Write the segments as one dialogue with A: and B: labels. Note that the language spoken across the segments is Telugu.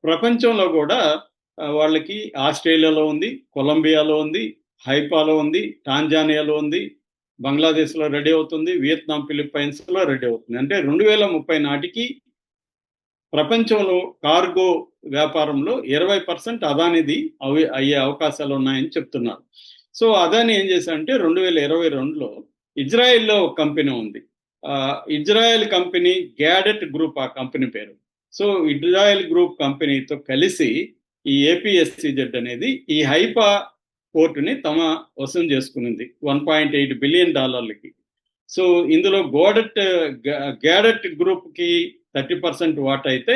A: ప్రపంచంలో కూడా వాళ్ళకి ఆస్ట్రేలియాలో ఉంది, కొలంబియాలో ఉంది, హైపాలో ఉంది, టాంజానియాలో ఉంది, బంగ్లాదేశ్లో రెడీ అవుతుంది, వియత్నాం, ఫిలిప్పైన్స్లో రెడీ అవుతుంది. అంటే 2030 నాటికి ప్రపంచంలో కార్గో వ్యాపారంలో 20% అదానిది అయ్యే అవకాశాలు ఉన్నాయని చెప్తున్నారు. సో అదాని ఏం చేశారంటే 2022లో ఇజ్రాయెల్లో ఒక కంపెనీ ఉంది. ఇజ్రాయెల్ కంపెనీ గ్యాడెట్ గ్రూప్, ఆ కంపెనీ పేరు. సో ఇజ్రాయెల్ గ్రూప్ కంపెనీతో కలిసి ఈ ఏపీఎస్సిజెడ్ అనేది ఈ హైపా పోర్టుని తమ వశం చేసుకునింది $1.8 బిలియన్. సో ఇందులో గ్యాడెట్ గ్రూప్ కి 30% వాటా అయితే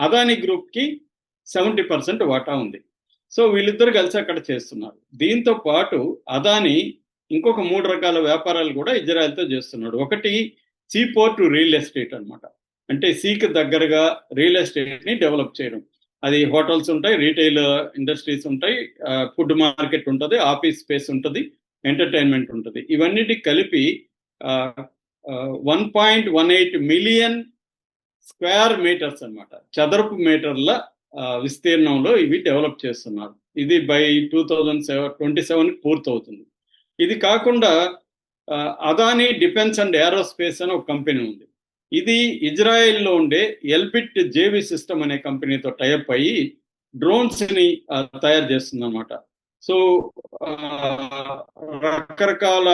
A: అదాని గ్రూప్ కి 70% వాటా ఉంది. సో వీళ్ళిద్దరు కలిసి అక్కడ చేస్తున్నారు. దీంతో పాటు అదాని ఇంకొక 3 రకాల వ్యాపారాలు కూడా ఇజ్రాయెల్తో చేస్తున్నాడు. ఒకటి సీపోర్ట్ రియల్ ఎస్టేట్ అన్నమాట. అంటే సీకి దగ్గరగా రియల్ ఎస్టేట్ ని డెవలప్ చేయడం. అది హోటల్స్ ఉంటాయి, రీటైల్ ఇండస్ట్రీస్ ఉంటాయి, ఫుడ్ మార్కెట్ ఉంటుంది, ఆఫీస్ స్పేస్ ఉంటుంది, ఎంటర్టైన్మెంట్ ఉంటుంది. ఇవన్నిటికి కలిపి 1.18 మిలియన్ స్క్వేర్ మీటర్స్ అన్నమాట, చదరపు మీటర్ల విస్తీర్ణంలో ఇవి డెవలప్ చేస్తున్నారు. ఇది బై 2027 పూర్తవుతుంది. ఇది కాకుండా అదాని డిఫెన్స్ అండ్ ఏరోస్పేస్ అని ఒక కంపెనీ ఉంది. ఇది ఇజ్రాయెల్లో ఉండే ఎల్బిట్ జేవి సిస్టమ్ అనే కంపెనీతో టైఅప్ అయ్యి డ్రోన్స్ ని తయారు చేస్తుంది అన్నమాట. సో రకరకాల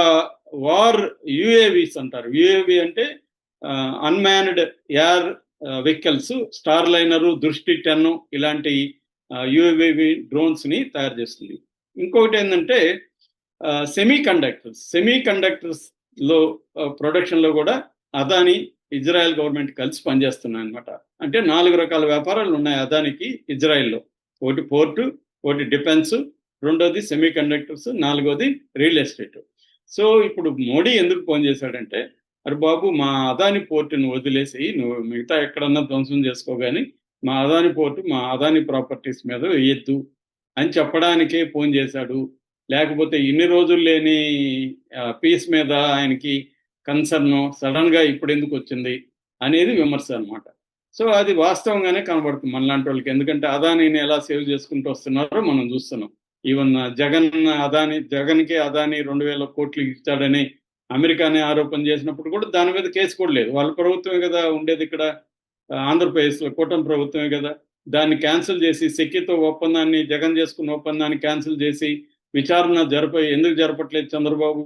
A: వార్ యుఏవిస్ అంటారు. యుఏవి అంటే unmanned air vehicles, star liner, దృష్టి 10 ఇలాంటి యుఏవి డ్రోన్స్ ని తయారు చేస్తుంది. ఇంకొకటి ఏంటంటే సెమీ కండక్టర్స్ లో ప్రొడక్షన్ లో కూడా అదాని, ఇజ్రాయెల్ గవర్నమెంట్ కలిసి పనిచేస్తున్నాయి అనమాట. అంటే 4 రకాల వ్యాపారాలు ఉన్నాయి అదానికి ఇజ్రాయెల్లో. ఒకటి పోర్టు, ఒకటి డిఫెన్స్, రెండోది సెమీ కండక్టర్స్, నాలుగోది రియల్ ఎస్టేట్. సో ఇప్పుడు మోడీ ఎందుకు ఫోన్ చేశాడంటే, అరే బాబు, మా అదాని పోర్టును వదిలేసి నువ్వు మిగతా ఎక్కడన్నా ధ్వంసం చేసుకోగాని మా అదాని పోర్టు, మా అదాని ప్రాపర్టీస్ మీద వేయద్దు అని చెప్పడానికే ఫోన్ చేశాడు. లేకపోతే ఇన్ని రోజులు లేని పీస్ మీద ఆయనకి కన్సర్న్ సడన్ గా ఇప్పుడు ఎందుకు వచ్చింది అనేది విమర్శ అనమాట. సో అది వాస్తవంగానే కనబడుతుంది మనలాంటి వాళ్ళకి. ఎందుకంటే అదానిని ఎలా సేవ్ చేసుకుంటూ వస్తున్నారో మనం చూస్తున్నాం. ఈవెన్ జగన్కి అదాని 2,000 కోట్లు ఇచ్చాడని అమెరికానే ఆరోపణ చేసినప్పుడు కూడా దాని మీద కేసు కూడా లేదు. వాళ్ళ ప్రభుత్వమే కదా ఉండేది ఇక్కడ, ఆంధ్రప్రదేశ్లో కూటమి ప్రభుత్వమే కదా. దాన్ని క్యాన్సిల్ చేసి సెక్కితో ఒప్పందాన్ని, జగన్ చేసుకున్న ఒప్పందాన్ని క్యాన్సిల్ చేసి విచారణ ఎందుకు జరపట్లేదు చంద్రబాబు?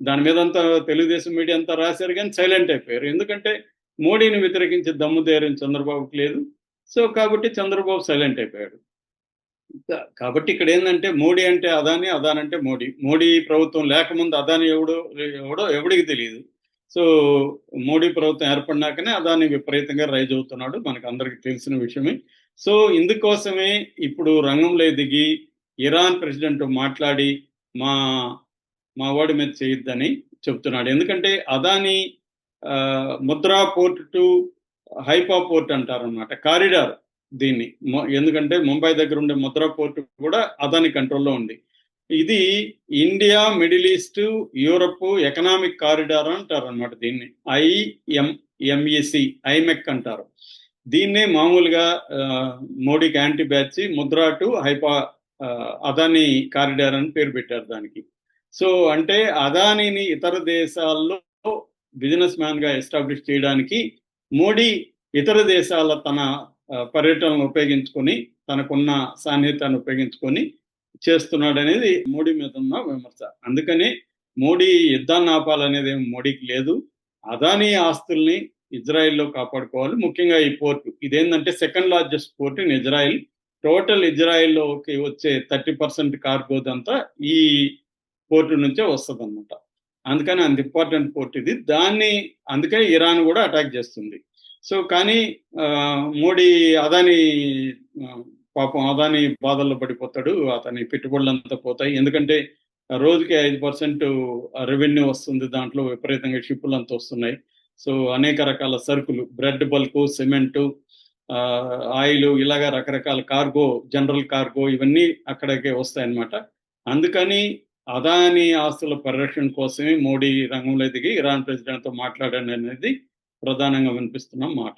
A: దాని మీద అంతా తెలుగుదేశం మీడియా అంతా రాశారు కానీ సైలెంట్ అయిపోయారు. ఎందుకంటే మోడీని వ్యతిరేకించే దమ్ము ధైర్యం చంద్రబాబుకి లేదు. సో కాబట్టి చంద్రబాబు సైలెంట్ అయిపోయాడు. కాబట్టి ఇక్కడ ఏంటంటే మోడీ అంటే అదాని, అదాని అంటే మోడీ. మోడీ ప్రభుత్వం లేకముందు అదాని ఎవడికి తెలియదు. సో మోడీ ప్రభుత్వం ఏర్పడినాకనే అదాని విపరీతంగా రైజ్ అవుతున్నాడు, మనకు అందరికి తెలిసిన విషయమే. సో ఇందుకోసమే ఇప్పుడు రంగంలో దిగి ఇరాన్ ప్రెసిడెంట్ మాట్లాడి మా వాడి మీద చేయొద్దని చెప్తున్నాడు. ఎందుకంటే Adani Mundra port to Haifa port అంటారనమాట, కారిడార్ దీన్ని. ఎందుకంటే ముంబై దగ్గర ఉండే ముద్రా పోర్ట్ కూడా అదాని కంట్రోల్లో ఉంది. ఇది India, Middle East, Europe economic corridor అంటారు అనమాట. దీన్ని ఐమెక్ అంటారు. దీన్నే మామూలుగా మోడీకి anti batch Mundra to Haifa Adani corridor అని పేరు పెట్టారు దానికి. సో అంటే అదానిని ఇతర దేశాల్లో బిజినెస్ మ్యాన్ గా ఎస్టాబ్లిష్ చేయడానికి మోడీ ఇతర దేశాల తన పర్యటనను ఉపయోగించుకొని, తనకున్న సాన్నిహిత్యాన్ని ఉపయోగించుకొని చేస్తున్నాడు అనేది మోడీ మీద ఉన్న విమర్శ. అందుకని మోడీ యుద్ధాన్ని ఆపాలనేది మోడీకి లేదు. అదాని ఆస్తుల్ని ఇజ్రాయెల్లో కాపాడుకోవాలి. ముఖ్యంగా ఈ పోర్టు ఇదేంటంటే second largest port in Israel. Total ఇజ్రాయెల్లోకి వచ్చే 30% కార్గోదంతా ఈ పోర్టు నుంచే వస్తుంది అనమాట. అందుకని అంత ఇంపార్టెంట్ పోర్ట్ ఇది. అందుకే ఇరాన్ కూడా అటాక్ చేస్తుంది. సో కానీ మోడీ పాపం అదాని బాధల్లో పడిపోతాడు, అతని పెట్టుబడులంతా పోతాయి. ఎందుకంటే రోజుకి 5% రెవెన్యూ వస్తుంది, దాంట్లో విపరీతంగా షిప్పులు అంతా వస్తున్నాయి. సో అనేక రకాల సరుకులు, బ్రెడ్ బల్క్, సిమెంటు, ఆయిల్, ఇలాగా రకరకాల కార్గో, జనరల్ కార్గో ఇవన్నీ అక్కడికే వస్తాయన్నమాట. అందుకని అదాని ఆస్తుల పరిరక్షణ కోసమే మోడీ రంగంలో దిగి ఇరాన్ ప్రెసిడెంట్తో మాట్లాడాడు అనేది ప్రధానంగా వినిపిస్తున్న మాట.